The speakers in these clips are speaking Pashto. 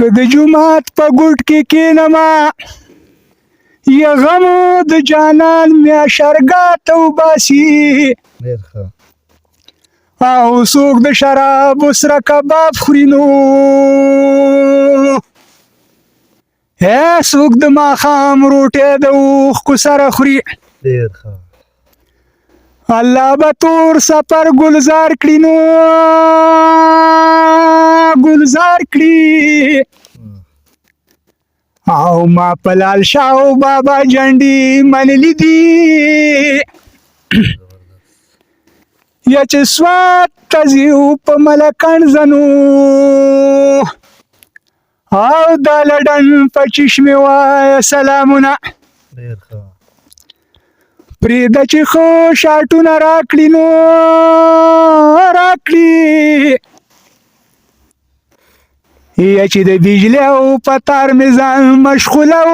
که د جومات په ګوټ کې کینما یا غم د جانان میا شرګا ته وباسي او څوک د شرابو سره کباب خوري نو څوک د ماښام روټۍ د اوښکو سره خوري الله به تور سفر ګلزار کړي نو ګلزار کړي او ما په لال شاه بابا جنډې منلي دي یا چې سوات ته ځو په ملکڼ زنو او د لډن په چشمې وایه سلامونه پرېږده چې ښه شاټونه راکړي نو راکړي یا چې د بجلي او په تار مې ځان مشغوله و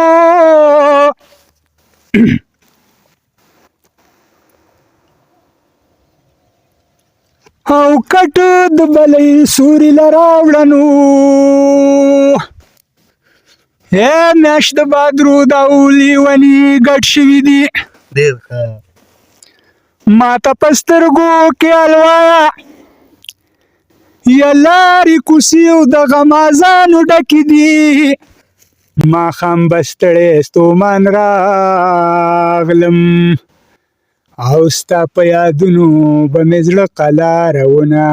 او کټ د بلۍ سوري له راوړه نو میاشت د بادرود او لیوني ګډ شوي دي ما ته په سترګو کې الوایه یا لارې کوڅې او د غمازانو ډکې دي ماښام به ستړی ستومان راغلم او ستا په یادونو به مې زړه قلاره ونه